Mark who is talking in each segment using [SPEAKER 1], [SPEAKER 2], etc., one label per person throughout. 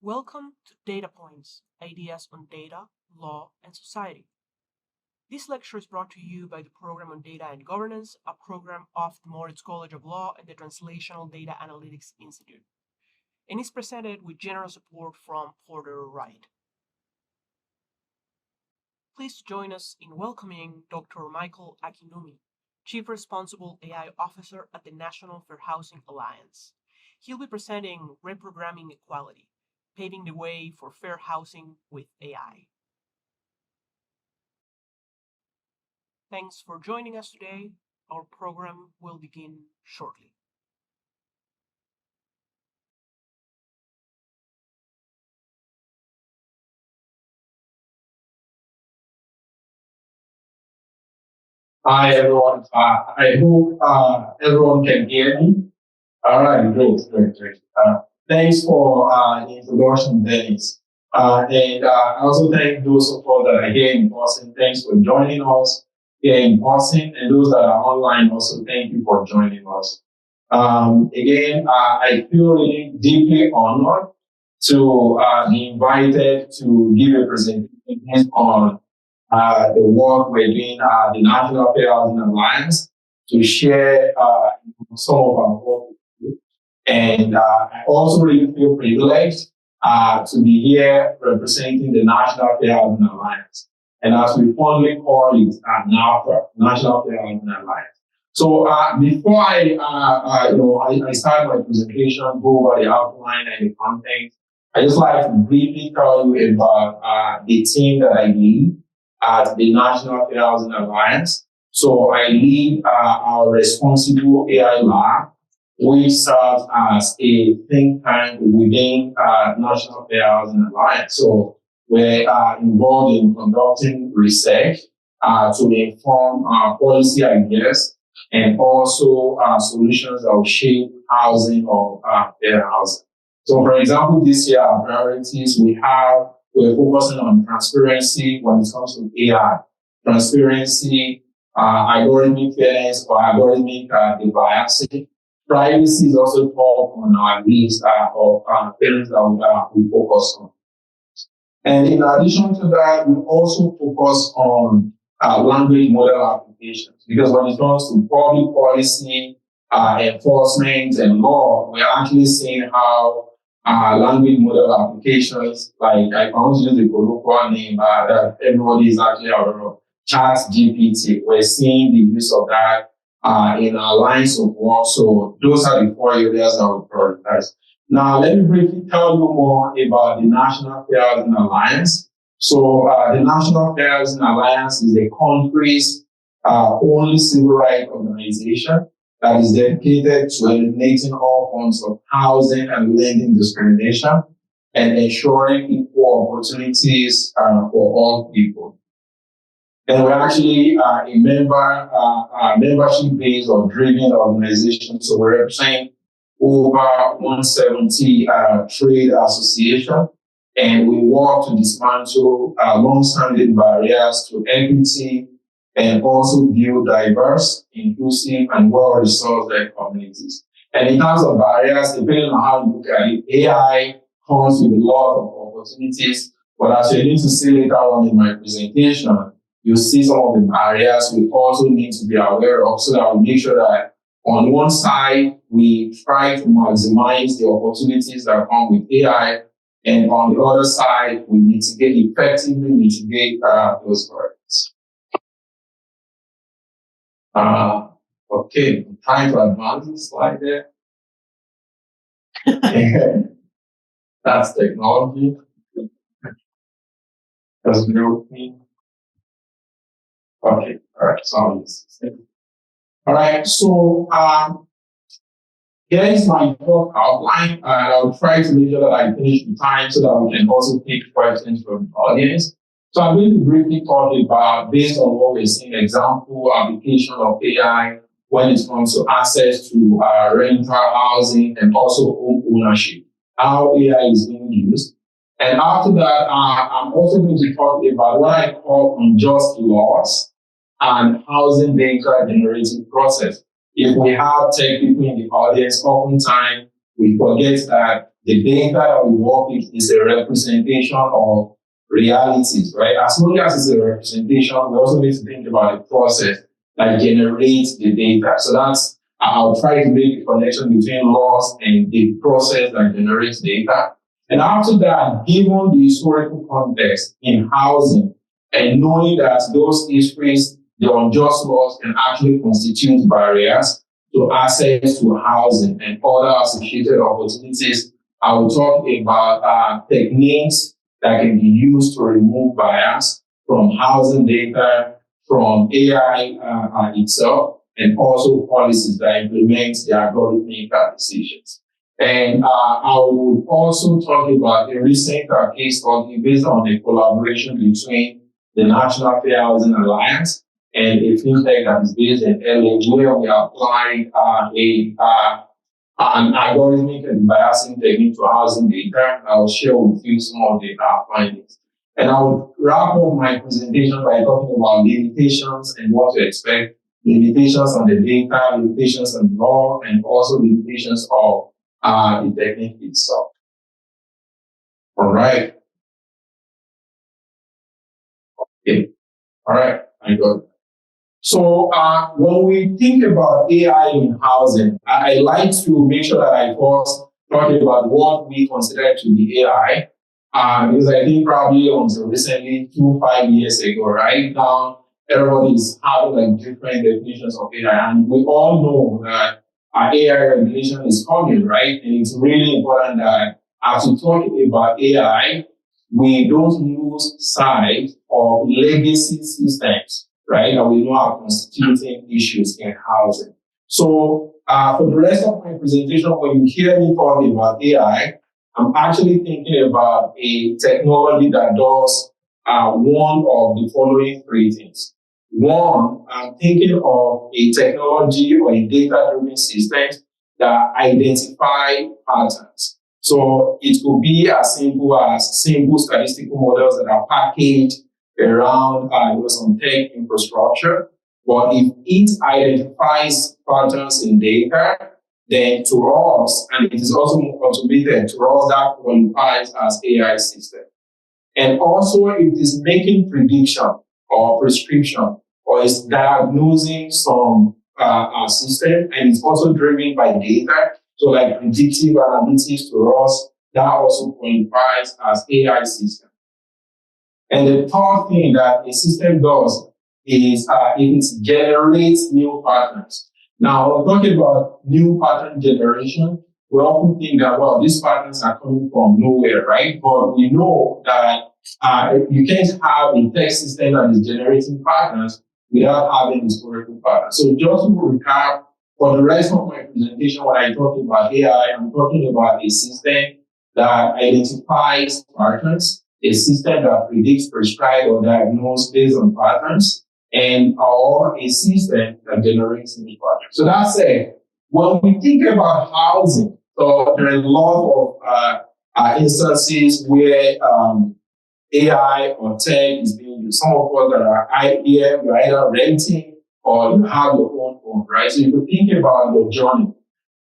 [SPEAKER 1] Welcome to Data Points, Ideas on Data, Law, and Society. This lecture is brought to you by the Program on Data and Governance, a program of the Moritz College of Law and the Translational Data Analytics Institute, and is presented with generous support from Porter Wright. Please join us in welcoming Dr. Michael Akinwumi, Chief Responsible AI Officer at the National Fair Housing Alliance. He'll be presenting Reprogramming Equality, paving the way for fair housing with AI. Thanks for joining us today. Our program will begin shortly.
[SPEAKER 2] Hi, everyone. I hope everyone can hear me. All right, great. Thanks for the introduction, Dennis. And I also thank those of us that are here in person. Thanks for joining us here in person. And those that are online, also thank you for joining us. Again, I feel really deeply honored to be invited to give a presentation on the work we're doing at the National Fair Housing Alliance to share some of our work with you. And I also really feel privileged to be here representing the National Fair Housing Alliance. And as we fondly call it, NAFA, National Fair Housing Alliance. So before I start my presentation, go over the outline and the content, I just like to briefly tell you about the team that I lead at the National Fair Housing Alliance. So I lead our responsible AI lab, which serves as a think tank within National Fair Housing Alliance. So we're involved in conducting research to inform policy ideas and also solutions that will shape housing or fair housing. So for example, this year, our priorities, we're focusing on transparency when it comes to AI, transparency, algorithmic fairness or algorithmic debiasing. Privacy is also top on our list of things that we focus on. And in addition to that, we also focus on language model applications, because when it comes to public policy, enforcement, and law, we're actually seeing how language model applications, like I want to use the colloquial name that everybody is actually aware of, ChatGPT. We're seeing the use of that in our lines of work. So those are the 4 areas that we prioritize. Now, let me briefly tell you more about the National Fair Housing Alliance. So the National Fair Housing Alliance is the country's only civil rights organization that is dedicated to eliminating all forms of housing and lending discrimination and ensuring equal opportunities for all people. And we're actually a membership-based or driven organization. So we represent over 170 trade associations, and we work to dismantle long-standing barriers to equity and also build diverse, inclusive, and well-resourced communities. And in terms of barriers, depending on how you look at it, AI comes with a lot of opportunities. But as you're going to see later on in my presentation, you'll see some of the barriers we also need to be aware of, so that we make sure that on one side, we try to maximize the opportunities that come with AI, and on the other side, we effectively mitigate those barriers. Okay, I'm trying to advance the slide there. That's technology. That's new thing. Okay, all right, so all right, so here is my talk outline, and I'll try to make sure that I finish in time so that we can also take questions from the audience. So I'm going to briefly talk about, based on what we're seeing, example application of AI when it comes to access to rental housing and also home ownership, how AI is being used. And after that, I'm also going to talk about what I call unjust laws and housing data generating process. If we have tech people in the audience, oftentimes we forget that the data that we work with is a representation of realities, right? As long as it's a representation, we also need to think about the process that generates the data. So I'll try to make a connection between laws and the process that generates data. And after that, given the historical context in housing and knowing that those histories, the unjust laws can actually constitute barriers to access to housing and other associated opportunities, I will talk about techniques that can be used to remove bias from housing data, from AI itself, and also policies that implement the algorithmic decisions. And I will also talk about a recent case study based on a collaboration between the National Fair Housing Alliance and a fintech that is based in LA, where we applied an algorithmic and biasing technique to housing data. I will share with you some of the findings. And I will wrap up my presentation by talking about limitations and what to expect, limitations on the data, limitations on the law, and also limitations of the technique itself. All right. Okay. All right. I got it. So when we think about AI in housing, I like to make sure that I first talk about what we consider to be AI, because I think probably until recently, 2-5 years ago, right now, everybody is having like different definitions of AI, and we all know that AI regulation is coming, right? And it's really important that as we talk about AI, we don't lose sight of legacy systems, right? That we know are constituting issues in housing. So for the rest of my presentation, when you hear me talking about AI, I'm actually thinking about a technology that does one of the following three things. One, I'm thinking of a technology or a data-driven system that identify patterns. So it could be as simple as simple statistical models that are packaged around some tech infrastructure. But if it identifies patterns in data, then to us, and it is also automated, to us that qualifies as AI system. And also, if it is making prediction or prescription, or is diagnosing some system, and it's also driven by data, so like predictive analytics to us, that also qualifies as AI system. And the third thing that a system does is it generates new patterns. Now, when we're talking about new pattern generation, we often think that, well, these patterns are coming from nowhere, right? But we know that you can't have a text system that is generating patterns without having historical patterns. So just to recap, for the rest of my presentation, when I talk about AI, I'm talking about a system that identifies patterns, a system that predicts, prescribes, or diagnoses based on patterns, and or a system that generates new patterns. So that said, when we think about housing, so there are a lot of instances where AI or tech is being used. Some of us that are here, you're either renting or you have your own home, right? So you could think about your journey,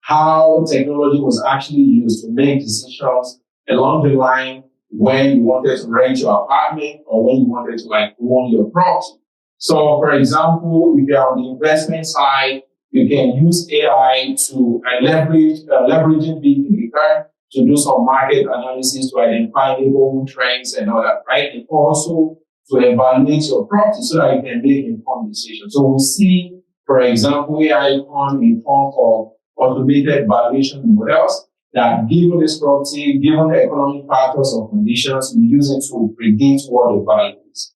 [SPEAKER 2] how technology was actually used to make decisions along the line when you wanted to rent your apartment or when you wanted to own your property. So, for example, if you're on the investment side, you can use AI to leveraging big data to do some market analysis to identify neighborhood trends and all that, right? And also to evaluate your property so that you can make informed decisions. So we see, for example, AI come in form of automated valuation models that given this property, given the economic factors or conditions, we use it to predict what the value is.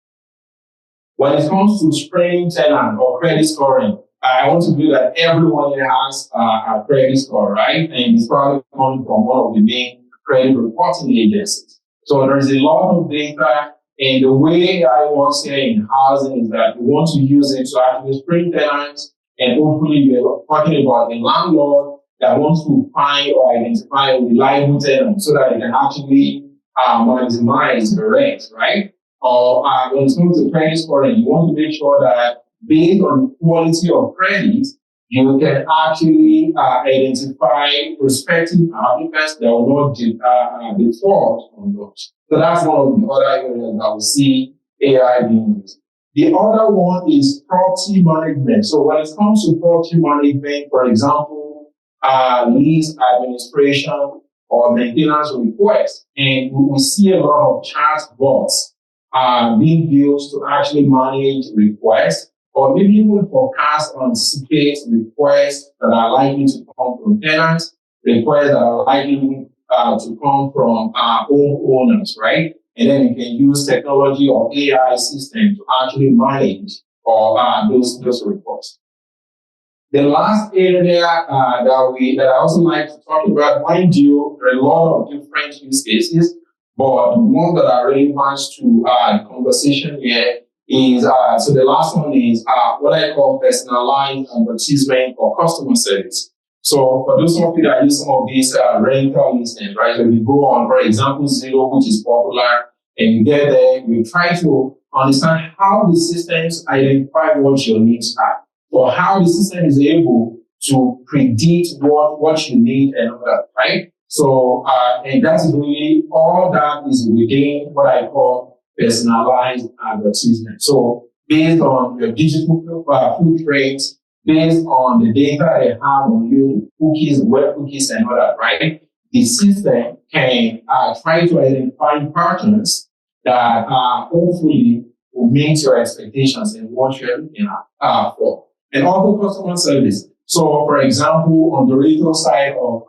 [SPEAKER 2] When it comes to spraying tenant or credit scoring, I want to believe that everyone here has a credit score, right? And it's probably coming from one of the main credit reporting agencies. So there's a lot of data, and the way AI works here in housing is that we want to use it to actually screen tenants, and hopefully we're talking about a landlord that wants to find or identify a reliable tenant so that they can actually maximize the rent, right? Or when it comes to credit scoring, you want to make sure that based on the quality of credit, you can actually identify prospective applicants that will not default on those. So that's one of the other areas that we see AI being used. The other one is property management. So when it comes to property management, for example, lease administration or maintenance requests, and we see a lot of chatbots being used to actually manage requests, or maybe even forecast and anticipate requests that are likely to come from tenants, requests that are likely to come from homeowners, right? And then you can use technology or AI system to actually manage or those requests. The last area that I also like to talk about, mind you, there are a lot of different use cases, but the ones that are relevant to the conversation here is, so the last one is what I call personalized advertisement or customer service. So for those of you that use some of these rental listings, right? So you go on, for example, Zillow, which is popular, and you get there, you try to understand how the systems identify what your needs are, or how the system is able to predict what you need and all that, right? So, and that's really, all that is within what I call personalized advertisement. So based on your digital footprint, based on the data they have on you, cookies, web cookies and all that, right? The system can try to identify patterns that hopefully will meet your expectations and what you're looking at for. And also customer service. So, for example, on the retail side of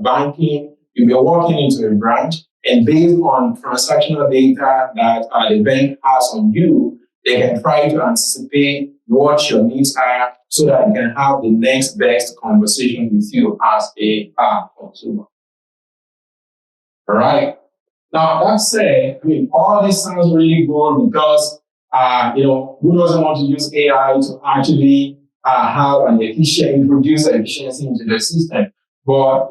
[SPEAKER 2] banking, you'll be walking into a branch, and based on transactional data that the bank has on you, they can try to anticipate what your needs are so that you can have the next best conversation with you as a consumer. All right. Now, that said, I mean, all this sounds really good because, who doesn't want to use AI to actually have introduce efficiency into the system? But,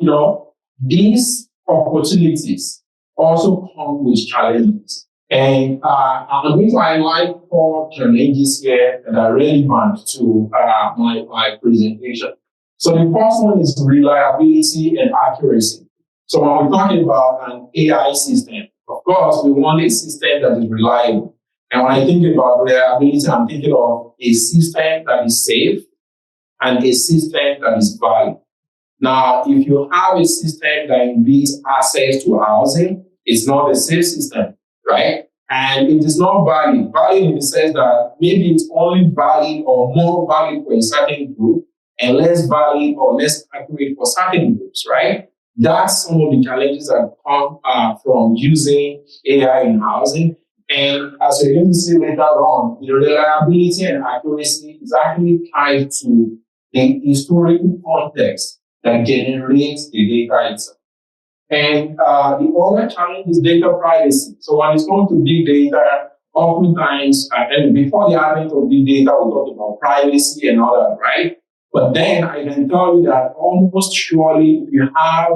[SPEAKER 2] these opportunities also come with challenges. And I'm going to highlight 4 challenges here that are relevant to my presentation. So the first one is reliability and accuracy. So when we're talking about an AI system, of course, we want a system that is reliable. And when I think about reliability, I'm thinking of a system that is safe and a system that is valid. Now, if you have a system that impedes access to housing, it's not a safe system, right? And it is not valid. Valid in the sense that maybe it's only valid or more valid for a certain group and less valid or less accurate for certain groups, right? That's some of the challenges that come from using AI in housing. And as you're going to see later on, the reliability and accuracy is actually tied to the historical context that generates the data itself. And the other challenge is data privacy. So when it comes to big data, oftentimes, and before the advent of big data, we talked about privacy and all that, right? But then I can tell you that almost surely, if you have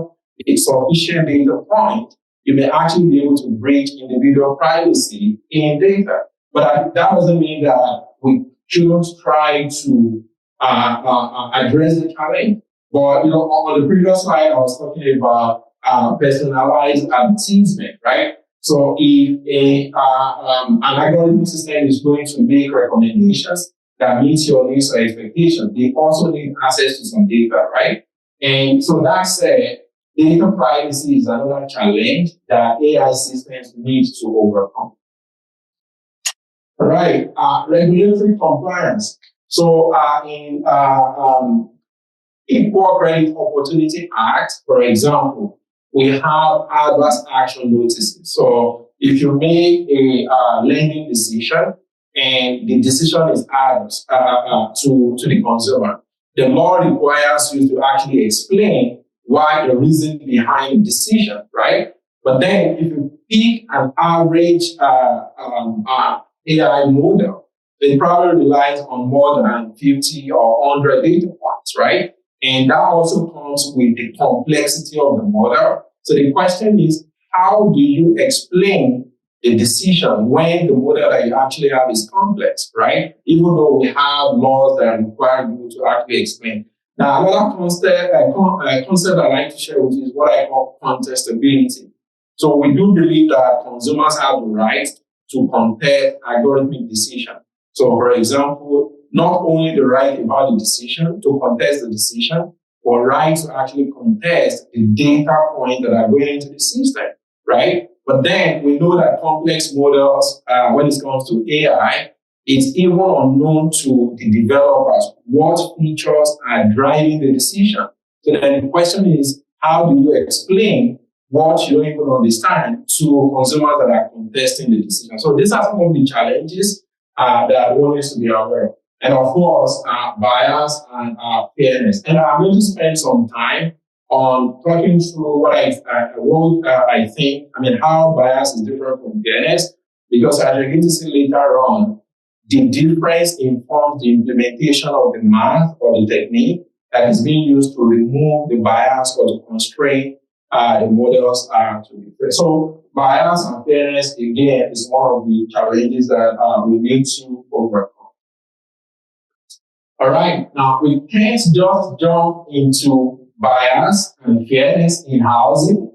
[SPEAKER 2] a sufficient data point, you may actually be able to breach individual privacy in data. But that doesn't mean that we shouldn't try to address the challenge. But, on the previous slide, I was talking about personalized advertisement, right? So if an algorithmic system is going to make recommendations that meet your needs or expectations, they also need access to some data, right? And so that said, data privacy is another challenge that AI systems need to overcome. All right, regulatory compliance. So in Equal Credit Opportunity Act, for example, we have adverse action notices. So if you make a lending decision and the decision is adverse to the consumer, the law requires you to actually explain why the reason behind the decision, right? But then if you pick an average AI model, it probably relies on more than 50 or 100 data points, right? And that also comes with the complexity of the model. So the question is, how do you explain the decision when the model that you actually have is complex, right? Even though we have laws that require you to actually explain. Now, another concept I like to share with you is what I call contestability. So we do believe that consumers have the right to contest algorithmic decision. So, for example, not only the right about the decision, to contest the decision, but right to actually contest the data points that are going into the system, right? But then we know that complex models, when it comes to AI, it's even unknown to the developers what features are driving the decision. So then the question is, how do you explain what you don't even understand to consumers that are contesting the decision? So these are some of the challenges that one needs to be aware of. And of course, bias and fairness. And I'm going to spend some time on talking through what I think, how bias is different from fairness, because as you're going to see later on, the difference informs the implementation of the math or the technique that is being used to remove the bias or to constrain the models to be fair. So bias and fairness, again, is one of the challenges that we need to overcome. All right, now we can't just jump into bias and fairness in housing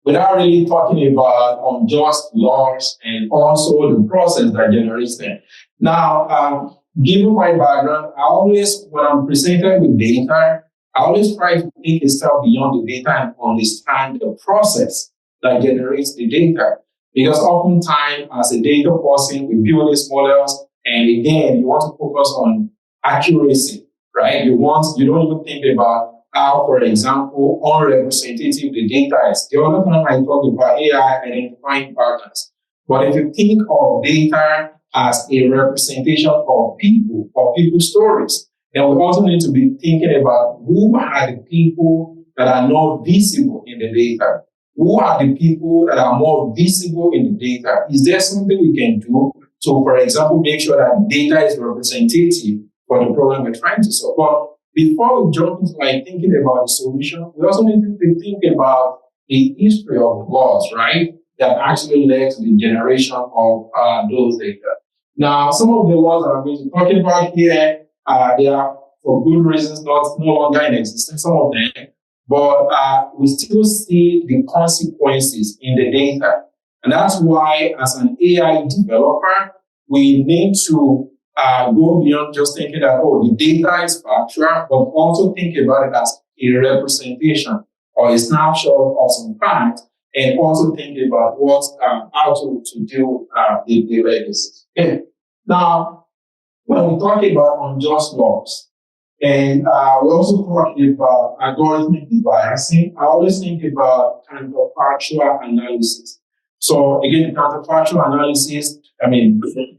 [SPEAKER 2] without really talking about unjust laws and also the process that generates them. Now, given my background, when I'm presented with data, I always try to take a step beyond the data and understand the process that generates the data. Because oftentimes, as a data person, we build these models, and again, you want to focus on accuracy, right? You don't even think about how, for example, unrepresentative the data is. The other time I talked about AI identifying patterns. But if you think of data as a representation of people or people's stories, then we also need to be thinking about who are the people that are not visible in the data. Who are the people that are more visible in the data? Is there something we can do to, for example, make sure that data is representative for the problem we're trying to solve? But before we jump into thinking about the solution, we also need to think about the history of the laws, right? That actually led to the generation of those data. Now, some of the laws that I'm going to be talking about here, they are for good reasons no longer in existence, some of them, but we still see the consequences in the data. And that's why, as an AI developer, we need to go beyond just thinking that, the data is factual, but also think about it as a representation or a snapshot of some fact, and also think about how to deal with the legacies. Okay. Now, when we talk about unjust laws, and we also talk about algorithmic debiasing, I always think about counterfactual analysis. So again, counterfactual analysis,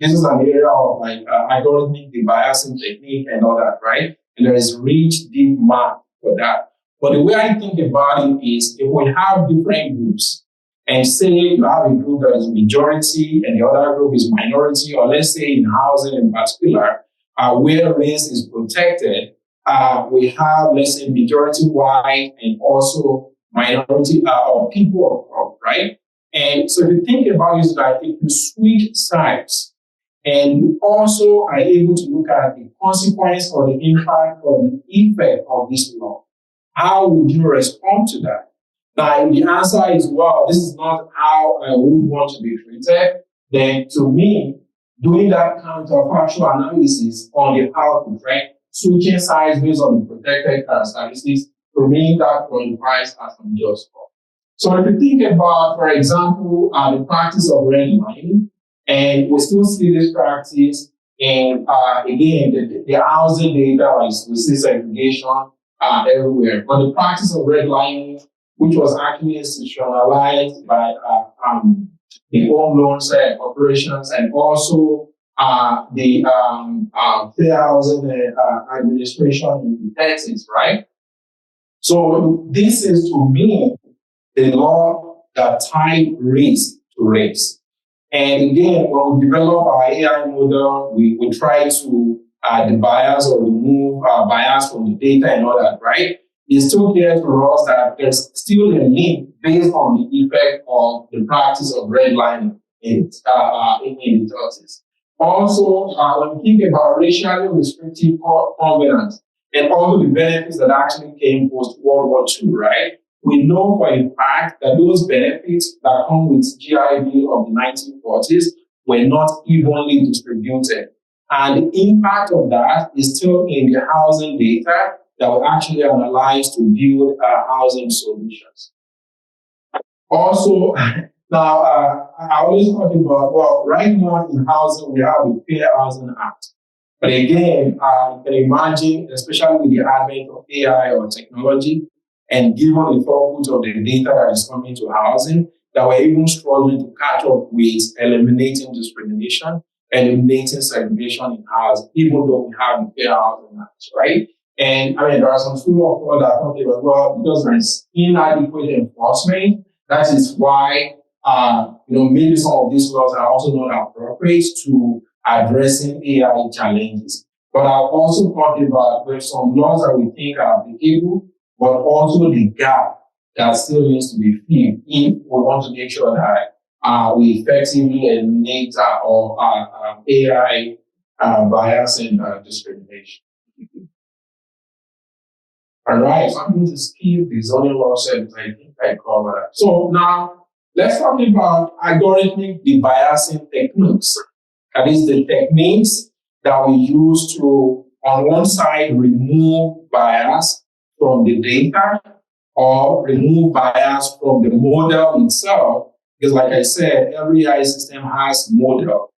[SPEAKER 2] this is an area of algorithmic debiasing technique and all that, right? And there is rich, deep math for that. But the way I think about it is, if we have different groups, and say you have a group that is majority and the other group is minority, or let's say in housing in particular, where race is protected, we have, let's say, majority white and also minority or people of color, right? And so if you think about it, like if you switch sides and you also are able to look at the consequence or the impact or the effect of this law, how would you respond to that? Now, if the answer is, well, this is not how I would want to be treated, then to me, doing that counterfactual analysis on the output, right? Switching sides based on the protected characteristics, to me, that qualifies as unjust law. So if you think about, for example, the practice of redlining, and we still see this practice in, again, the housing data, like we see segregation everywhere. But the practice of redlining, which was actually institutionalized by the home loans operations and also the Fair Housing Administration in Texas, right? So this is, to me, the law that tied race to race. And again, when we develop our AI model, we try to debias or remove bias from the data and all that, right? It's still clear to us that there's still a link based on the effect of the practice of redlining in the 30s. Also, when we think about racially restrictive covenants and also the benefits that actually came post World War II, right? We know for a fact that those benefits that come with GIB of the 1940s were not evenly distributed. And the impact of that is still in the housing data that we actually analyze to build housing solutions. Also, now, I always talk about, well, right now in housing, we have the Fair Housing Act. But again, you can imagine, especially with the advent of AI or technology, and given the throughput of the data that is coming to housing, that we're even struggling to catch up with eliminating discrimination, eliminating segregation in housing, even though we have the Fair Housing Act, right? And I mean, there are some school of thought that talk about, well, because there is inadequate enforcement, that is why maybe some of these laws are also not appropriate to addressing AI challenges. But I'll also talk about there's some laws that we think are applicable, but also the gap that still needs to be filled if we want to make sure that we effectively eliminate AI bias and discrimination. All right, so I'm going to skip the zoning law settings. I think I covered that. So now let's talk about algorithmic debiasing techniques. That is the techniques that we use to, on one side, remove bias from the data or remove bias from the model itself. Because like I said, every AI system has model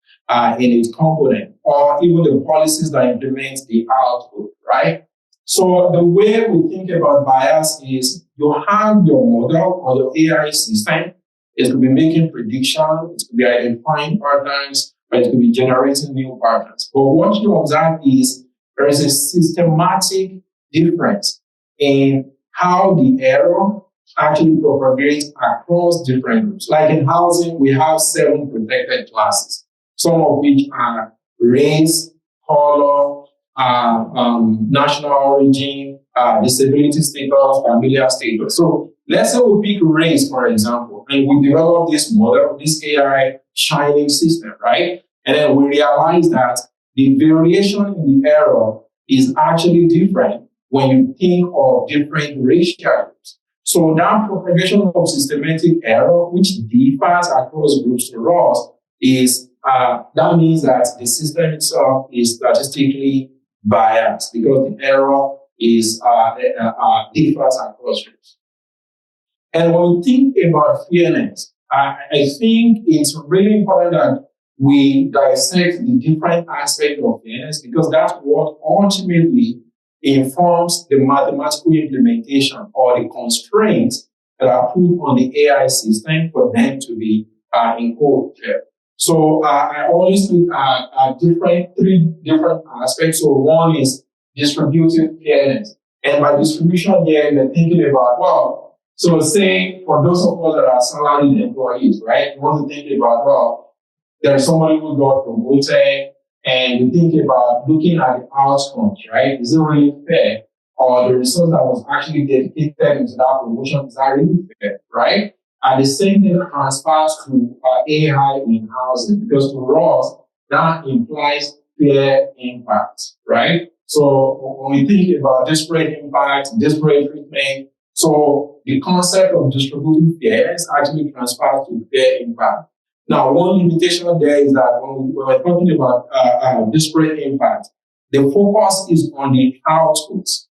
[SPEAKER 2] in its component, or even the policies that implement the output, right? So the way we think about bias is you have your model or your AI system. It could be making predictions, it could be identifying patterns, or it could be generating new patterns. But what you observe is there is a systematic difference in how the error actually propagates across different groups. Like in housing, we have 7 protected classes, some of which are race, color, national origin, disability status, familial status. So let's say we pick race, for example, and we develop this model, this AI shining system, right? And then we realize that the variation in the error is actually different when you think of different racial groups. So that propagation of systematic error, which differs across groups to us, is that means that the system itself is statistically biased because the error is differs across groups. And when we think about fairness, I think it's really important that we dissect the different aspects of fairness because that's what ultimately informs the mathematical implementation or the constraints that are put on the AI system for them to be encoded fair. So I always look at 3 different aspects. So one is distributive fairness. And by distribution here, we're thinking about, well, so say for those of us that are salaried employees, right? You want to think about, well, there's somebody who got promoted and you think about looking at the outcomes, right? Is it really fair? Or the resource that was actually dedicated into that promotion, is that really fair, right? And the same thing transfers to AI in housing because to us, that implies fair impact, right? So when we think about disparate impact, disparate treatment, so the concept of distributive fairness actually transfers to fair impact. Now, one limitation there is that when we're talking about disparate impact, the focus is on the outputs.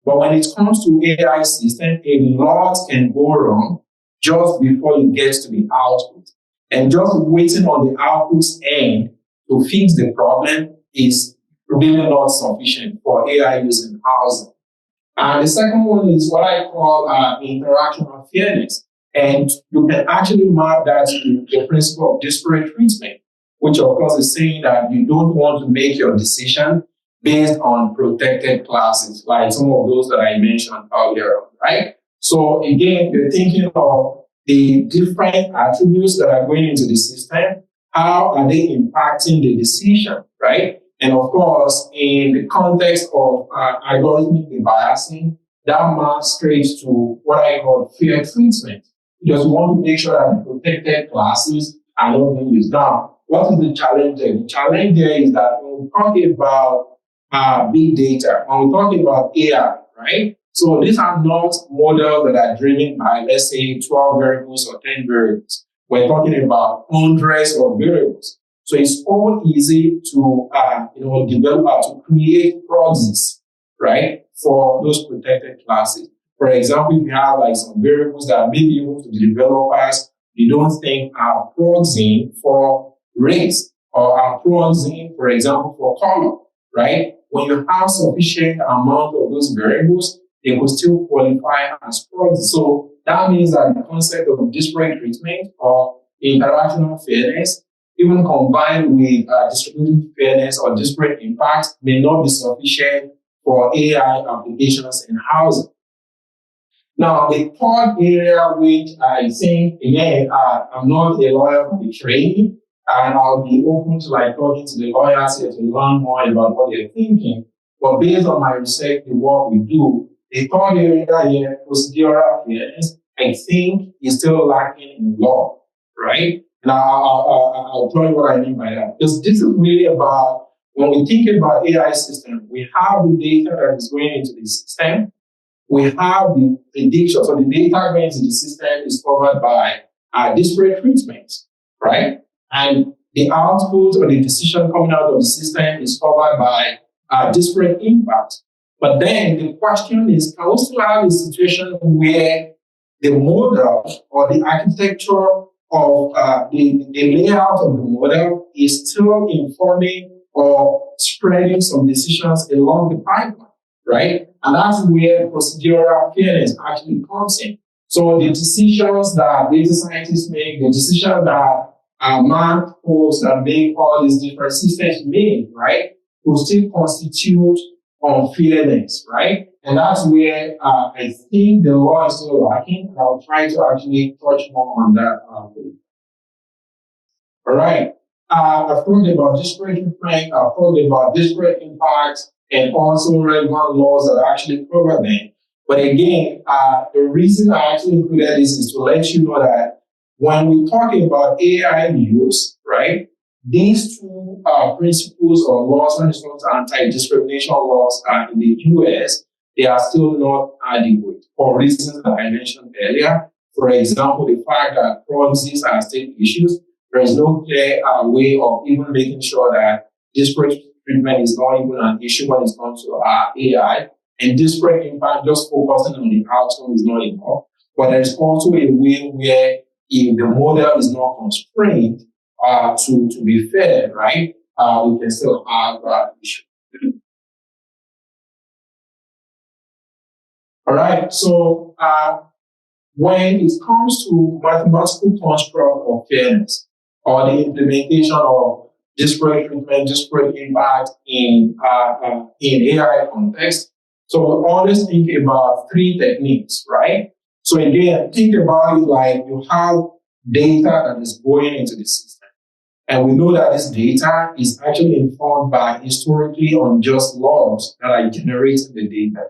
[SPEAKER 2] But when it comes to AI system, a lot can go wrong just before it gets to the output. And just waiting on the output's end to fix the problem is really not sufficient for AI using housing. And the second one is what I call interactional fairness. And you can actually map that to the principle of disparate treatment, which of course is saying that you don't want to make your decision based on protected classes, like some of those that I mentioned earlier, right? So again, you're thinking of the different attributes that are going into the system. How are they impacting the decision, right? And of course, in the context of algorithmic debiasing, that maps straight to what I call fair treatment. Because we want to make sure that the protected classes are not being used. Now, what is the challenge there? The challenge there is that when we talk about big data, when we talk about AI, right? So these are not models that are driven by, let's say, 12 variables or 10 variables. We're talking about hundreds of variables. So it's all easy to, develop, to create proxies, right, for those protected classes. For example, if you have like some variables that maybe even to the developers, you don't think are proxying for race or are proxying, for example, for color, right? When you have sufficient amount of those variables, they could still qualify as proxies. So that means that the concept of disparate treatment or interactional fairness, even combined with distributive fairness or disparate impact, may not be sufficient for AI applications in housing. Now, the third area, which I think, again, I'm not a lawyer by training, and I'll be open to like talking to the lawyers here to learn more about what they're thinking. But based on my research and what we do, the third area here, procedural fairness, I think is still lacking in law, right? Now, I'll tell you what I mean by that. Because this is really about, when we think about AI system, we have the data that is going into the system. We have the prediction. So the data going into the system is covered by disparate treatment, right? And the output or the decision coming out of the system is covered by disparate impact. But then the question is, can we still have a situation where the model or the architecture of the layout of the model is still informing or spreading some decisions along the pipeline, right? And that's where procedural fairness actually comes in. So the decisions that data scientists make, the decisions that math folks that make all these different systems make, right, will still constitute unfairness, right? And that's where I think the law is still lacking. I'll try to actually touch more on that. All right. I've talked about disparate treatment, I've talked about disparate impacts, and also relevant laws that actually cover them. But again, the reason I actually included this is to let you know that when we talk about AI use, right, these two principles or laws, when it comes to anti-discrimination laws in the US, they are still not adequate for reasons that I mentioned earlier. For example, the fact that proxies are state issues, there is no clear way of even making sure that disparate treatment is not even an issue when it comes to AI. And disparate impact, just focusing on the outcome is not enough. But there's also a way where if the model is not constrained to be fair, right, we can still have that issue. All right, so when it comes to mathematical construct of fairness or the implementation of disparate treatment, disparate impact in AI context, so we always think about three techniques, right? So again, think about it like you have data that is going into the system. And we know that this data is actually informed by historically unjust laws that are generating the data.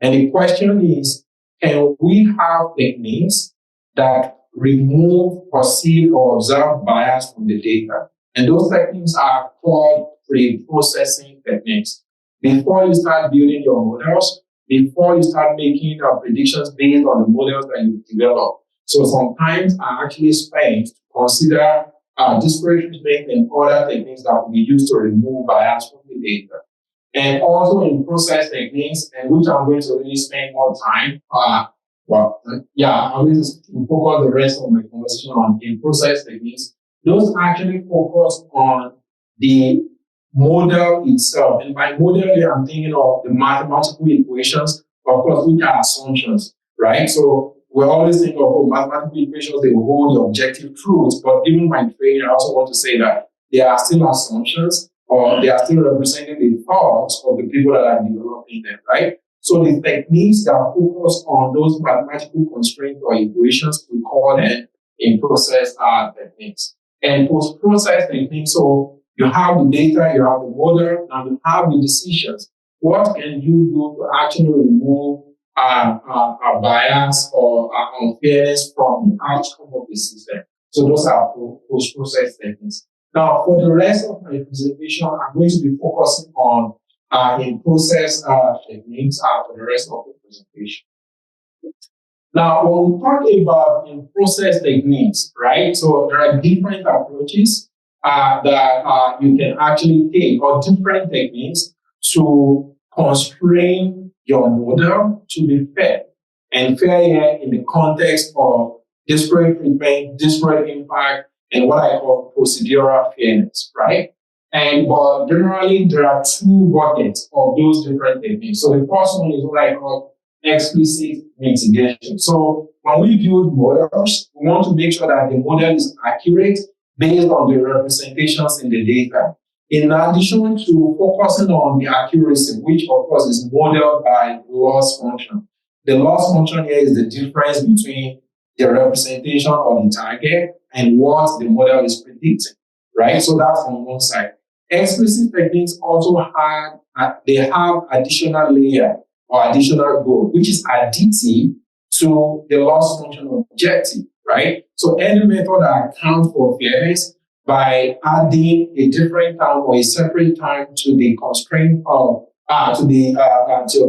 [SPEAKER 2] And the question is, can we have techniques that remove perceived or observed bias from the data? And those techniques are called pre-processing techniques. Before you start building your models, before you start making predictions based on the models that you develop. So sometimes I actually spend to consider disparate treatment and other techniques that will be used to remove bias from the data. And also in process techniques, and which I'm going to really spend more time. I'm going to focus the rest of my conversation on in process techniques. Those actually focus on the model itself. And by model here, I'm thinking of the mathematical equations, of course, which are assumptions, right? So we always think of mathematical equations, they will hold the objective truths, but given my training, I also want to say that they are still assumptions, or they are still representing the thoughts of the people that are developing them, right? So the techniques that focus on those mathematical constraints or equations, we call them in-process techniques. And post-process techniques, so you have the data, you have the model, and you have the decisions. What can you do to actually remove a bias or unfairness from the outcome of the system? So those are post-process techniques. Now, for the rest of my presentation, I'm going to be focusing on in-process techniques for the rest of the presentation. Now, when we talk about in-process techniques, right? So there are different approaches that you can actually take, or different techniques to constrain your model to be fair. And fair here in the context of disparate treatment, disparate impact, and what I call procedural fairness, right? And but generally, there are two buckets of those different techniques. So the first one is what I call explicit mitigation. So when we build models, we want to make sure that the model is accurate based on the representations in the data. In addition to focusing on the accuracy, which of course is modeled by loss function. The loss function here is the difference between the representation of the target and what the model is predicting, right? So that's on one side. Explicit techniques also have additional layer or additional goal, which is additive to the loss function objective, right? So any method that accounts for fairness by adding a different term or a separate term to the constraint of to the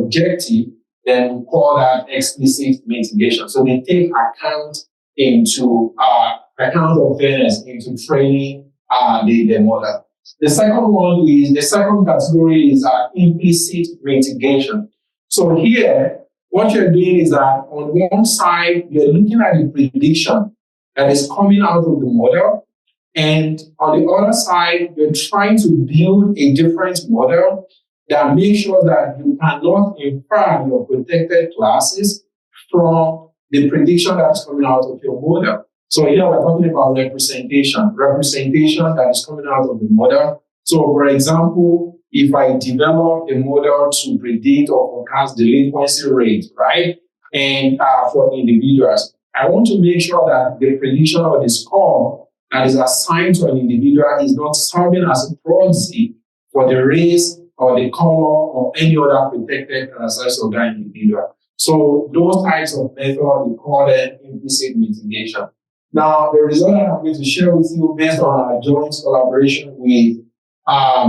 [SPEAKER 2] objective, then we call that explicit mitigation. So they take account of fairness into training the model. The second category is implicit mitigation. So here, what you're doing is that on one side, you're looking at the prediction that is coming out of the model. And on the other side, you're trying to build a different model that makes sure that you cannot infer your protected classes from the prediction that is coming out of your model. So here we're talking about representation that is coming out of the model. So for example, if I develop a model to predict or forecast delinquency rate, right? And for individuals, I want to make sure that the prediction or the score that is assigned to an individual is not serving as a proxy for the race or the color or any other protected characteristics of that individual. So those types of methods, we call them implicit mitigation. Now, the result that I'm going to share with you based on our joint collaboration with a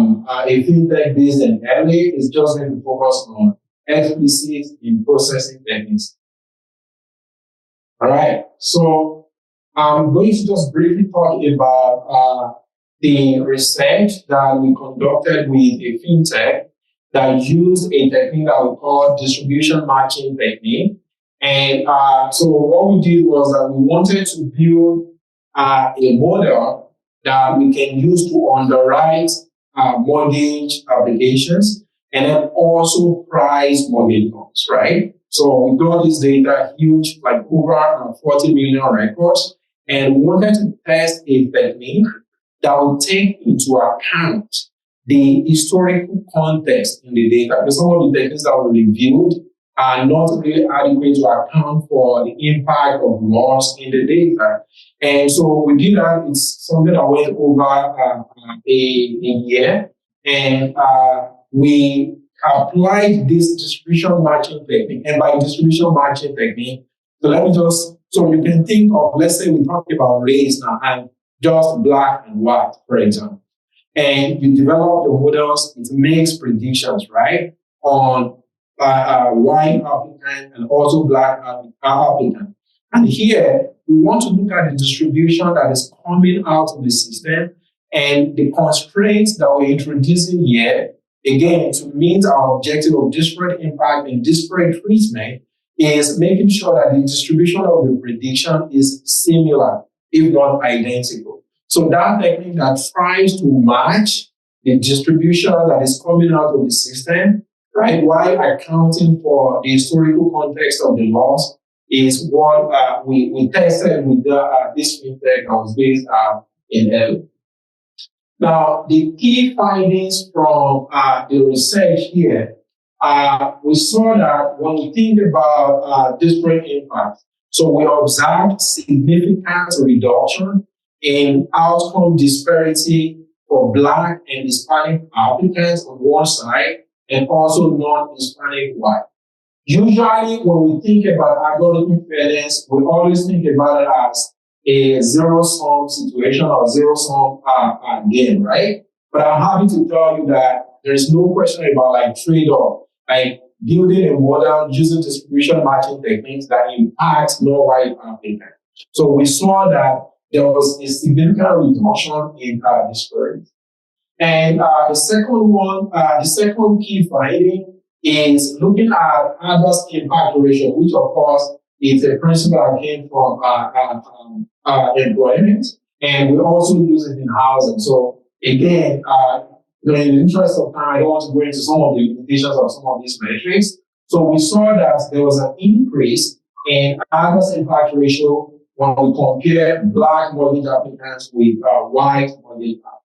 [SPEAKER 2] fintech based in LA is just going to focus on explicit in processing techniques. All right, so I'm going to just briefly talk about the research that we conducted with a fintech that used a technique that we call distribution matching technique. And so what we did was that we wanted to build a model that we can use to underwrite mortgage applications and then also price mortgage loans, right? So we got this data huge, like over 40 million records, and we wanted to test a technique that would take into account the historical context in the data. Because some of the techniques that were reviewed are not really adequate to account for the impact of loss in the data. And so we did that. It's something that went over a year. And we applied this distribution matching technique. And by distribution matching technique, so you can think of, let's say we talk about race now and just black and white, for example. And you develop your models, it makes predictions, right, on white applicant and also black applicant. And here, we want to look at the distribution that is coming out of the system and the constraints that we're introducing here, again, to meet our objective of disparate impact and disparate treatment, is making sure that the distribution of the prediction is similar, if not identical. So that technique that tries to match the distribution that is coming out of the system, right, while accounting for the historical context of the loss, is what we tested with this fintech that was based in LA. Now, the key findings from the research here, we saw that when we think about disparate impact, so we observed significant reduction in outcome disparity for Black and Hispanic applicants on one side, and also non-Hispanic white. Usually, when we think about algorithmic fairness, we always think about it as a zero-sum situation or zero-sum game, right? But I'm happy to tell you that there is no question about like trade-off, like building a model using distribution matching techniques that impacts non-white applicants. So we saw that there was a significant reduction in disparity. And the second key finding is looking at adverse impact ratio, which of course is a principle that came from employment, and we also use it in housing. So again, in the interest of time, I don't want to go into some of the limitations of some of these metrics. So we saw that there was an increase in adverse impact ratio when we compare Black mortgage applicants with white mortgage applicants.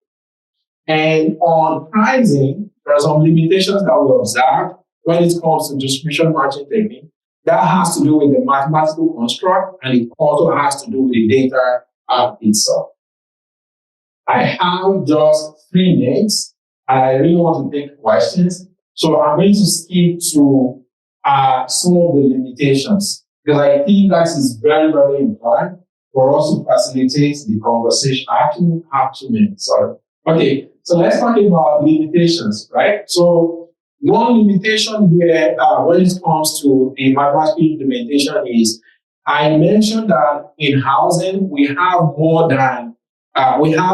[SPEAKER 2] And on pricing, there are some limitations that we observe when it comes to distribution matching technique. That has to do with the mathematical construct, and it also has to do with the data itself. I have just 3 minutes, and I really want to take questions. So I'm going to skip to some of the limitations, because I think that is very, very important for us to facilitate the conversation. I actually have 2 minutes, sorry. Okay, so let's talk about limitations, right? So one limitation here when it comes to the mathematical implementation is, I mentioned that in housing, we have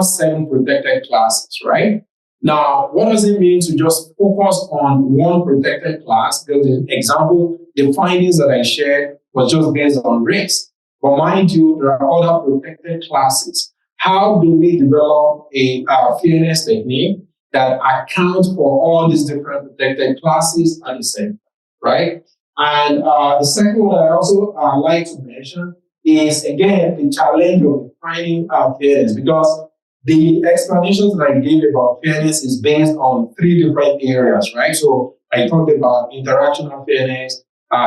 [SPEAKER 2] 7 protected classes, right? Now, what does it mean to just focus on one protected class? Because the example, the findings that I shared was just based on race. But mind you, there are other protected classes. How do we develop a fairness technique that accounts for all these different protected classes at the same time, right? And the second one I also like to mention is, again, the challenge of defining fairness, because the explanations that I gave about fairness is based on 3 different areas, right? So I talked about interactional fairness,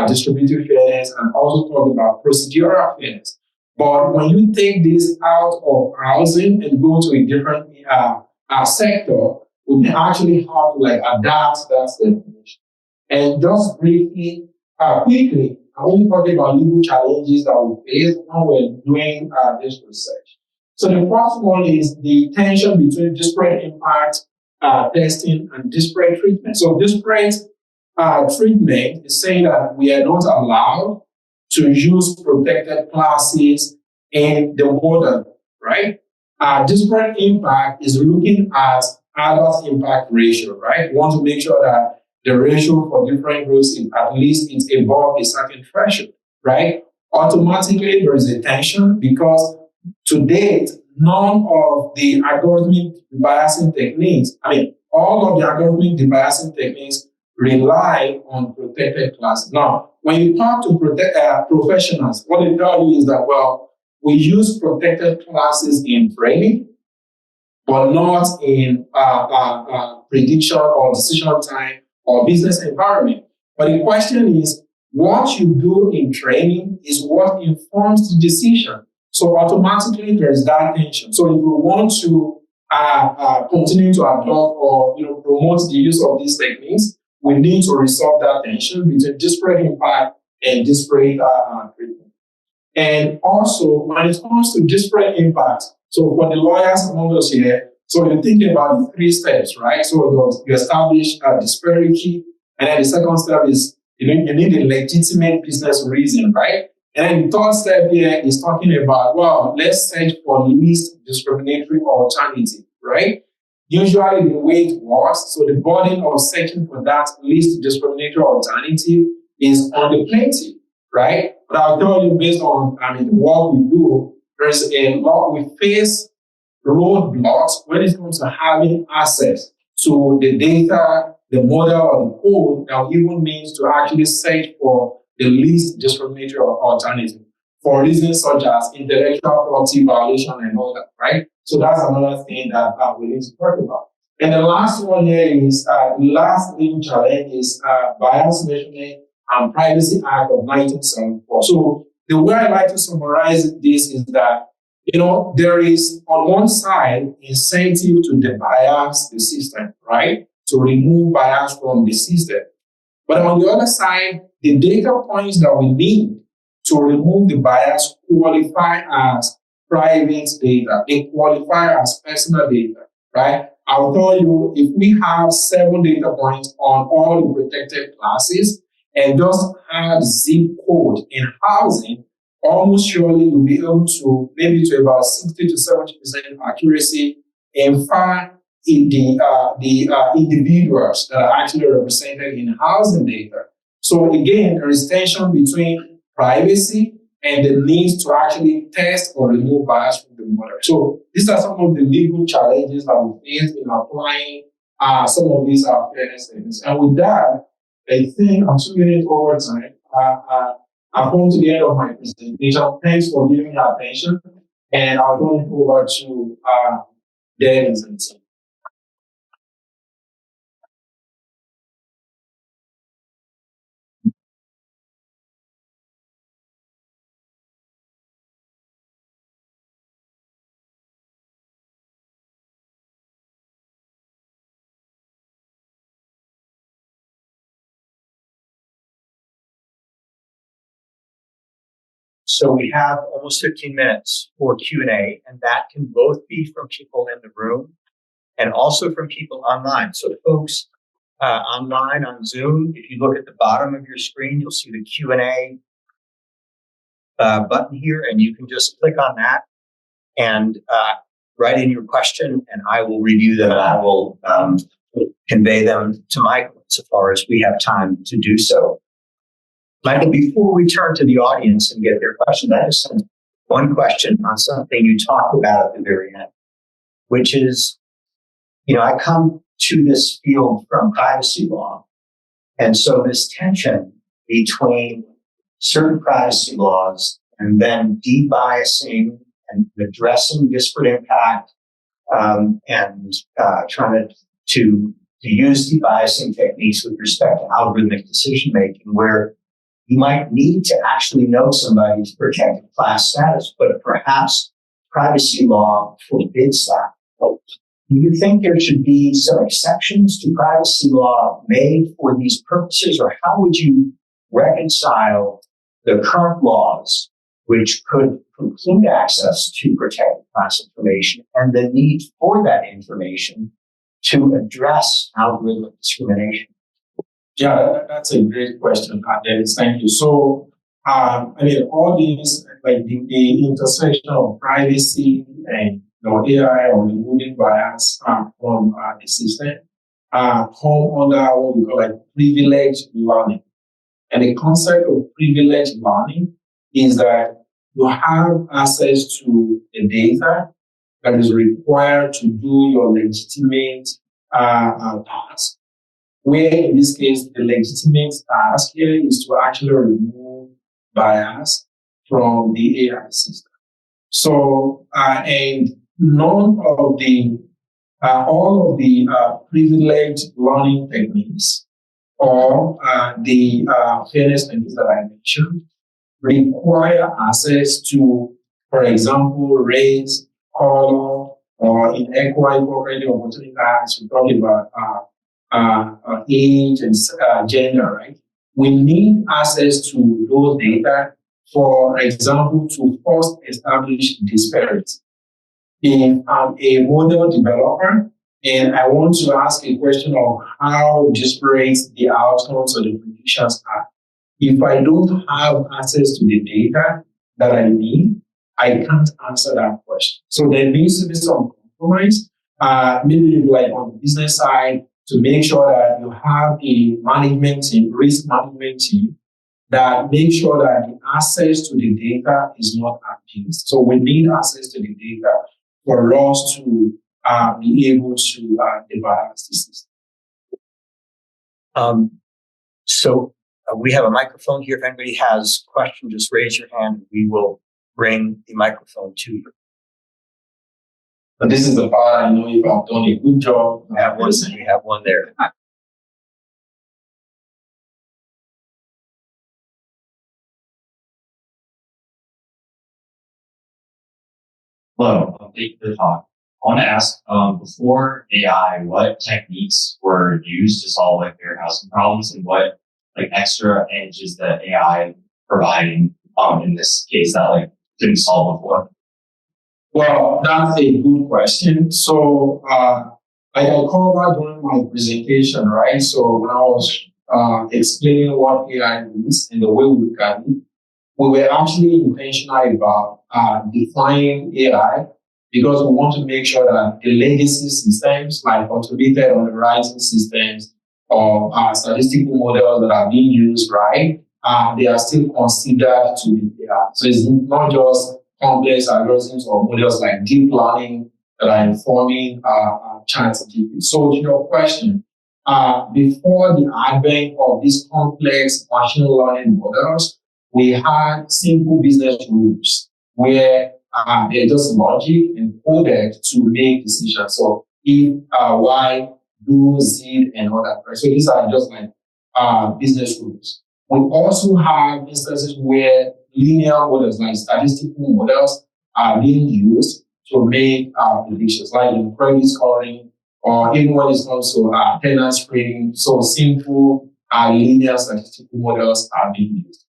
[SPEAKER 2] distributive fairness, and also talked about procedural fairness. But when you take this out of housing and go to a different sector, we may actually have to like adapt that definition. And just briefly, quickly, I want to talk about legal challenges that we face when we're doing this research. So the first one is the tension between disparate impact testing and disparate treatment. So disparate treatment is saying that we are not allowed to use protected classes in the model, right? Disparate impact is looking at adverse impact ratio, right? We want to make sure that the ratio for different groups is at least it's above a certain threshold, right? Automatically, there is a tension because to date, none of the algorithmic debiasing techniques, all of the algorithmic debiasing techniques rely on protected classes. Now, when you talk to professionals, what they tell you is that, well, we use protected classes in training, but not in prediction or decision time or business environment. But the question is, what you do in training is what informs the decision. So automatically there's that tension. So if we want to continue to adopt or promote the use of these techniques, we need to resolve that tension between disparate impact and disparate treatment. And also, when it comes to disparate impact, so for the lawyers among us here, so you're thinking about the 3 steps, right? So you establish disparity, and then the second step is you need a legitimate business reason, right? And then the third step here is talking about, well, let's search for least discriminatory alternative, right? Usually the way it works, so the burden of searching for that least discriminatory alternative is on the plaintiff, right? But I'll tell you, based on the work we do, there's a lot, we face roadblocks when it comes to having access to the data, the model, or the code that even means to actually search for the least discriminatory alternative for reasons such as intellectual property violation and all that, right? So that's another thing that we need to talk about. And the last one here is the last legal challenge is Bias Measurement and Privacy Act of 1974. So the way I like to summarize this is that there is on one side incentive to debias the system, right? To remove bias from the system. But on the other side, the data points that we need to remove the bias qualify as private data. They qualify as personal data, right? I'll tell you, if we have 7 data points on all the protected classes and just add zip code in housing, almost surely you'll be able to maybe to about 60 to 70% accuracy infer the individuals that are actually represented in housing data. So again, there is tension between privacy and the need to actually test or remove bias from the model. So these are some of the legal challenges that we face in applying some of these fairness things. And with that, I think I'm 2 minutes over time. I've come to the end of my presentation. Thanks for giving me attention. And I'll turn it over to Dennis and team.
[SPEAKER 3] So we have almost 15 minutes for Q&A, and that can both be from people in the room and also from people online. So folks online on Zoom, if you look at the bottom of your screen, you'll see the Q&A button here, and you can just click on that and write in your question, and I will review them, and I will convey them to Michael so far as we have time to do so. Michael, before we turn to the audience and get their questions, I just have one question on something you talked about at the very end, which is, I come to this field from privacy law. And so this tension between certain privacy laws and then debiasing and addressing disparate impact and trying to use debiasing techniques with respect to algorithmic decision making, where you might need to actually know somebody to protect class status, but perhaps privacy law forbids that. Do you think there should be some exceptions to privacy law made for these purposes, or how would you reconcile the current laws, which could preclude access to protected class information, and the need for that information to address algorithmic discrimination?
[SPEAKER 2] Yeah, that's a great question, Dennis. Thank you. So, all these, like the intersection of privacy and AI or removing bias from the system, come under what we call like privileged learning. And the concept of privileged learning is that you have access to the data that is required to do your legitimate task. Where in this case, the legitimate task here is to actually remove bias from the AI system. So, and none of the, all of the privileged learning techniques or the fairness techniques that I mentioned require access to, for example, race, color, or inequality of opportunity. We're talking about age and gender, right? We need access to those data, for example, to first establish disparity. If I'm a model developer and I want to ask a question of how disparate the outcomes or the predictions are, if I don't have access to the data that I need, I can't answer that question. So there needs to be some compromise, maybe like on the business side, to make sure that you have a management team, risk management team, that make sure that the access to the data is not abused. So we need access to the data for us to be able to develop the system.
[SPEAKER 3] So we have a microphone here. If anybody has questions, just raise your hand. We will bring the microphone to you.
[SPEAKER 2] But this is the part I know if I've done a good job.
[SPEAKER 3] We have one there.
[SPEAKER 4] Hello, thank you for the talk. I want to ask, before AI, what techniques were used to solve like fair housing problems, and what like extra edge is the AI providing in this case that like didn't solve before?
[SPEAKER 2] Well, that's a good question. So, like I covered during my presentation, right? So when I was explaining what AI is and the way we look at it, we were actually intentional about defining AI because we want to make sure that the legacy systems, like automated underwriting systems or statistical models that are being used, right, they are still considered to be AI. So it's not just complex algorithms or models like deep learning that are informing ChatGPT. So to your question, before the advent of these complex machine learning models, we had simple business rules where they're just logic and coded to make decisions. So if, Y, do, Z, and all that. Right? So these are just like business rules. We also have instances where linear models, like statistical models, are being used to make predictions, like in credit scoring, or even when it comes to tenant screening. So simple linear statistical models are being used.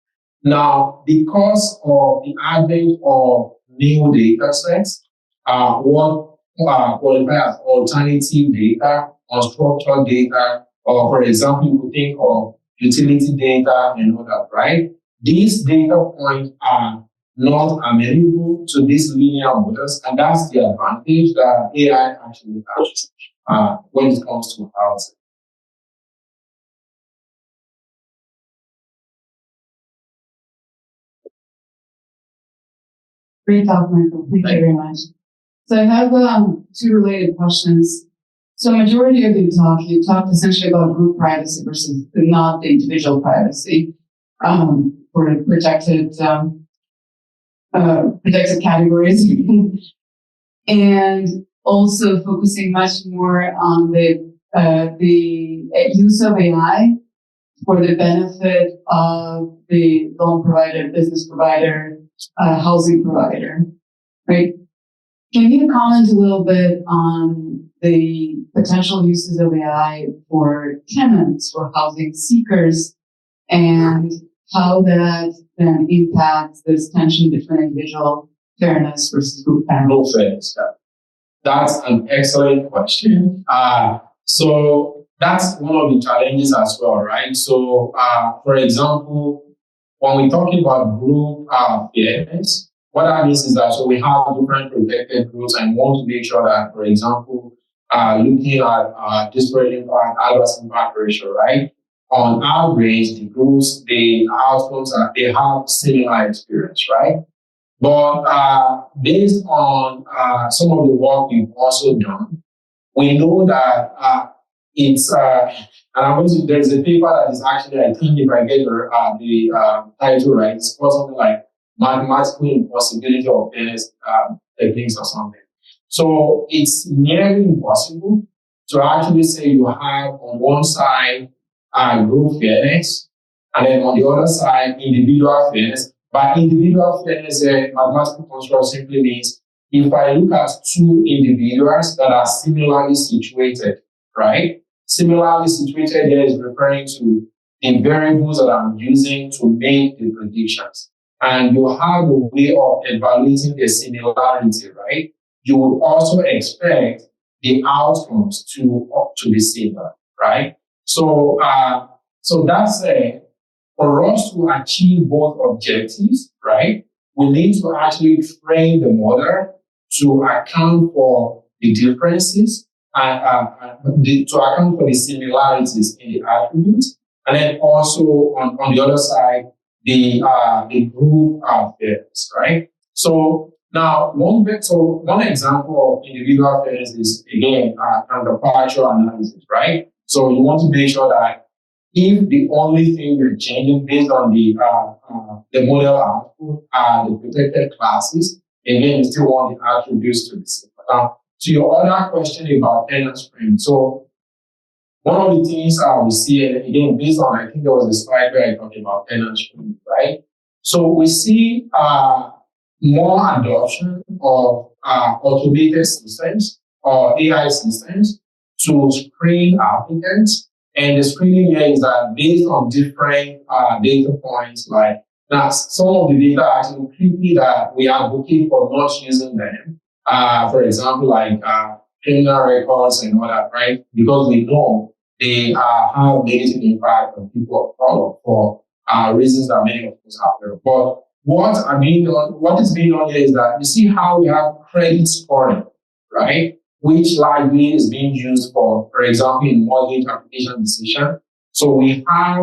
[SPEAKER 2] Now, because of the advent of new data sets, what qualify as alternative data, unstructured data, or for example, you could think of utility data and all that, right? These data points are not amenable to these linear models, and that's the advantage that AI actually has when it comes to housing.
[SPEAKER 5] Great talk, Michael. Thank you very much. So I have two related questions. So majority of your talk, you talked essentially about group privacy versus not the individual privacy for protected categories, and also focusing much more on the use of AI for the benefit of the loan provider, business provider, housing provider, right? Can you comment a little bit on the potential uses of AI for tenants, for housing seekers, and how that then impacts this tension between individual fairness versus group fairness?
[SPEAKER 2] That's an excellent question. So that's one of the challenges as well, right? So, for example, when we're talking about group fairness, what that means is that so we have different protected groups and want to make sure that, for example, looking at disparate impact, adverse impact ratio, right? On average, the groups, the outcomes, they have similar experience, right? But based on some of the work we've also done, we know that it's and I'm going to, there's a paper that is actually, I think if I get the title right, it's called something like Mathematical Impossibility of Fairness Techniques or something. So it's nearly impossible to actually say you have on one side group fairness and then on the other side individual fairness. By individual fairness, mathematical construct simply means if I look at two individuals that are similarly situated, right? Similarly situated here is referring to the variables that I'm using to make the predictions. And you have a way of evaluating the similarity, right? You would also expect the outcomes to be similar, right? So, so that's for us to achieve both objectives, right? We need to actually train the model to account for the differences to account for the similarities in the attributes, and then also on the other side, the group fairness, right? So now one example of individual fairness is again counterfactual analysis, right? So you want to make sure that if the only thing you're changing based on the model output are the protected classes, again you still want the attributes to be similar. Now, to your other question about tenant screening, so one of the things we see, and again, based on, I think there was a slide where I talked about tenant screening, right? So we see more adoption of automated systems or AI systems to screen applicants. And the screening here is that based on different data points, like now some of the data actually quickly that we advocate for not using them For example, like criminal records and all that, right? Because we know they have negative impact on people of color for reasons that many of us have heard. But what is being done here is that you see how we have credit scoring, right? Which likely is being used for example, in mortgage application decision. So we have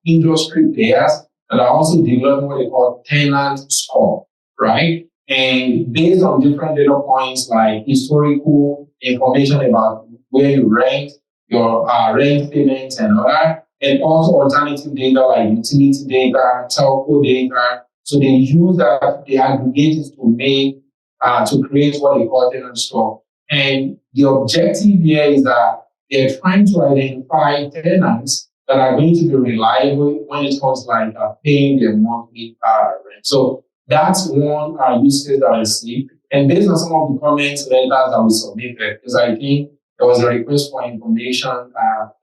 [SPEAKER 2] industry players that are also developing what they call tenant score, right? And based on different data points like historical information about where you rent, your rent payments and all that, and also alternative data like utility data, telco data. So they use that, they aggregate it to make, to create what they call tenant score. And the objective here is that they're trying to identify tenants that are going to be reliable when it comes to like paying their monthly rent. So that's one use case that I see. And based on some of the comments letters that we submitted, because I think there was a request for information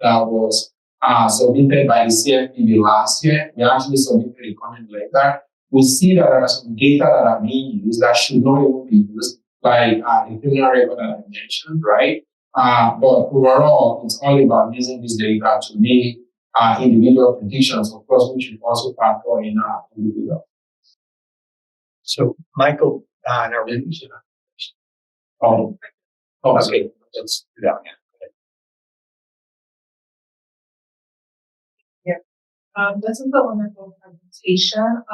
[SPEAKER 2] that was submitted by the CFPB last year. We actually submitted a comment letter. We see that there are some data that are being used that should not even be used, like the criminal record that I mentioned, right? But overall, it's all about using this data to make individual predictions. Of course, we should also factor in individual.
[SPEAKER 3] So, Michael, no, okay, let's do that again.
[SPEAKER 6] This is a wonderful presentation.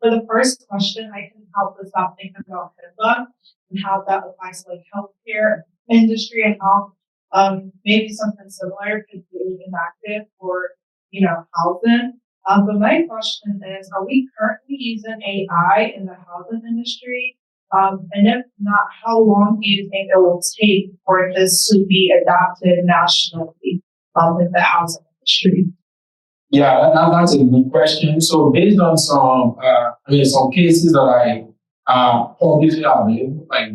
[SPEAKER 6] For the first question, I can help us out think about HIPAA and how that applies to like healthcare industry and how maybe something similar could be enacted for, housing. But my question is, are we currently using AI in the housing industry? And if not, how long do you think it will take for this to be adopted nationally in the housing industry?
[SPEAKER 2] Yeah, that's a good question. So based on some cases that I publicly available, like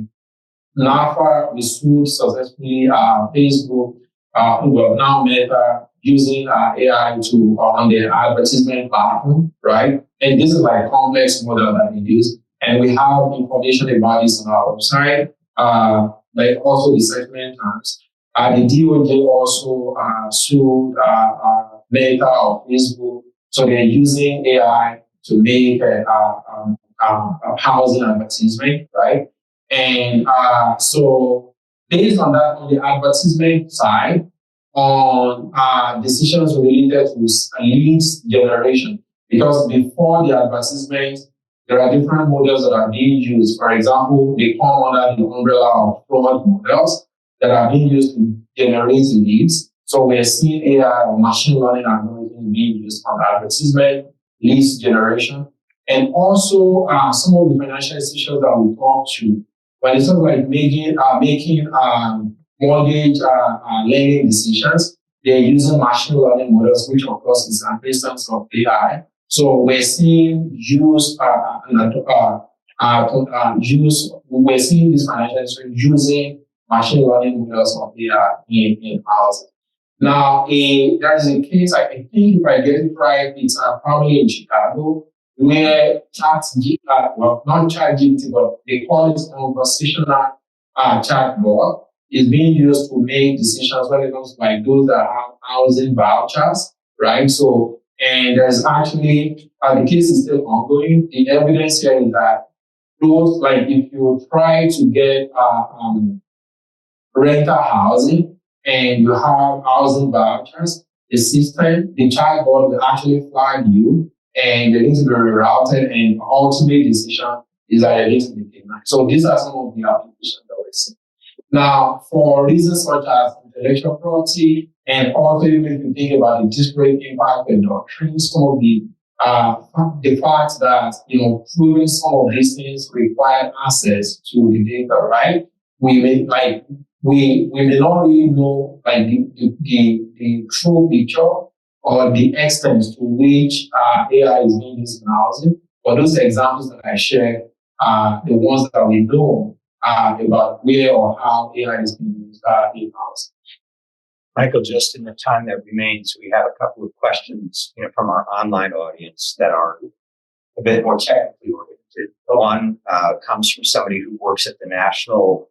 [SPEAKER 2] NAFA, we sued successfully Facebook, now Meta, using AI to on their advertisement platform, right? And this is like complex model that we use, and we have information about this on our website, like also the segment terms. The DOJ also sued Meta or Facebook, so they're using AI to make a housing advertisement, right? And so based on that, on the advertisement side, on decisions related to leads generation, because before the advertisement, there are different models that are being used. For example, they come under the umbrella of fraud models that are being used to generate leads. So we're seeing AI or machine learning algorithms being used on advertisement, leads generation, and also some of the financial institutions that we talk to, when it's sort of like making mortgage lending decisions, they're using machine learning models, which of course is an instance of AI. So we're seeing we're seeing this financial institution using machine learning models of AI in housing. Now, there is a case, I think if I get it right, it's probably in Chicago, where not ChatGPT, but they call it conversational chatbot, is being used to make decisions when it comes to like those that have housing vouchers, right? So, and there's actually, the case is still ongoing. The evidence here is that those, like if you try to get rental housing and you have housing vouchers, the system, the chatbot will actually flag you and they need to be rerouted, and ultimate decision is that it needs to be denied. So these are some of the applications that we see. Now, for reasons such as intellectual property, and also even if you think about the disparate impact and doctrine, some of the fact that, proving some of these things require access to the data, right? We may not really know like the true picture or the extent to which AI is being used in housing. But those examples that I shared are the ones that we know about where or how AI is being used in housing.
[SPEAKER 3] Michael, just in the time that remains, we have a couple of questions from our online audience that are a bit more technically oriented. presented. One comes from somebody who works at the National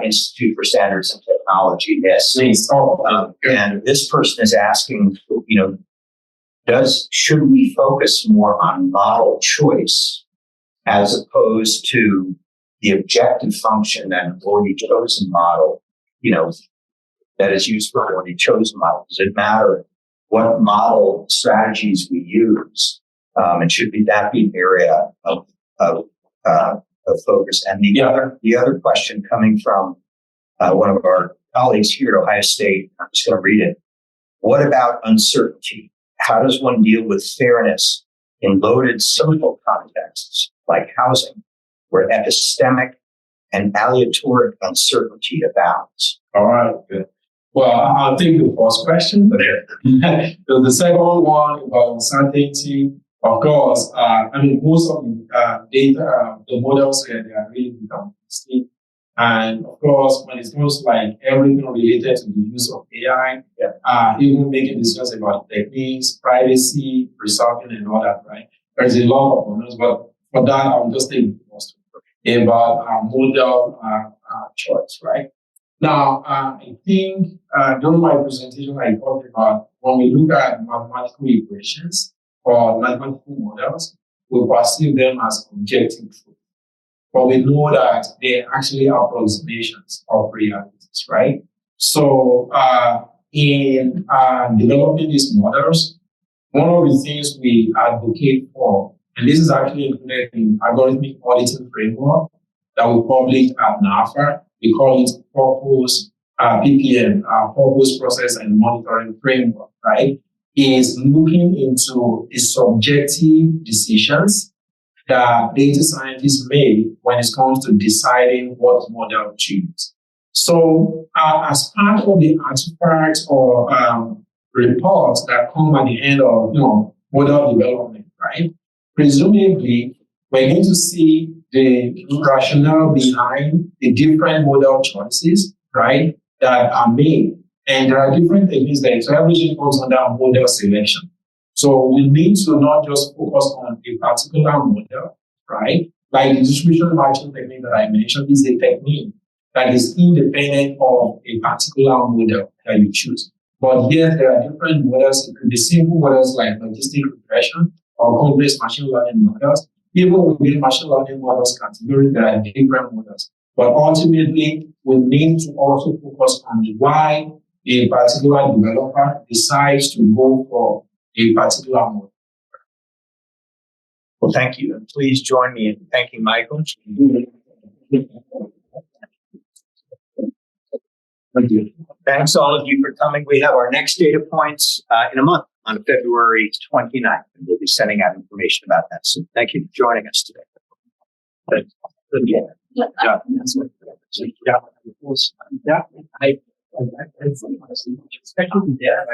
[SPEAKER 3] Institute for Standards and Technology, NIST. And this person is asking, should we focus more on model choice as opposed to the objective function that an already chosen model, that is used for an already chosen model? Does it matter what model strategies we use? And should that be an area of focus? And the other question coming from one of our colleagues here at Ohio State, I'm just going to read it. What about uncertainty? How does one deal with fairness in loaded social contexts like housing, where epistemic and aleatoric uncertainty abounds?
[SPEAKER 2] All right, good. Well, I'll take the first question. The second one about uncertainty. Of course, most of the data, the models here, they are really deterministic. And of course, when it comes to like everything related to the use of AI, even making decisions about techniques, privacy, resolving and all that, right? There's a lot of models, but for that, I'll just take the first one about model choice, right? Now, I think during my presentation, I talked about when we look at mathematical equations or mathematical models, we perceive them as objective truth. But we know that they're actually approximations of realities, right? So in developing these models, one of the things we advocate for, and this is actually included in algorithmic auditing framework that we published at NAFA, we call it purpose PPM, purpose process and monitoring framework, right? Is looking into the subjective decisions that data scientists make when it comes to deciding what model to use. So as part of the artifacts or reports that come at the end of model development, right? Presumably, we're going to see the rationale behind the different model choices, right, that are made. And there are different techniques there. So everything comes under model selection. So we need to not just focus on a particular model, right? Like the distribution matching technique that I mentioned is a technique that is independent of a particular model that you choose. But yes, there are different models. It could be simple models like logistic regression or complex machine learning models. Even within machine learning models category, there are different models. But ultimately, we need to also focus on why a particular developer decides to go for a particular model.
[SPEAKER 3] Well, thank you. And please join me in thanking Michael. Thank you. Thanks all of you for coming. We have our next data points in a month on February 29th, and we'll be sending out information about that soon. Thank you for joining us today.
[SPEAKER 2] I especially there.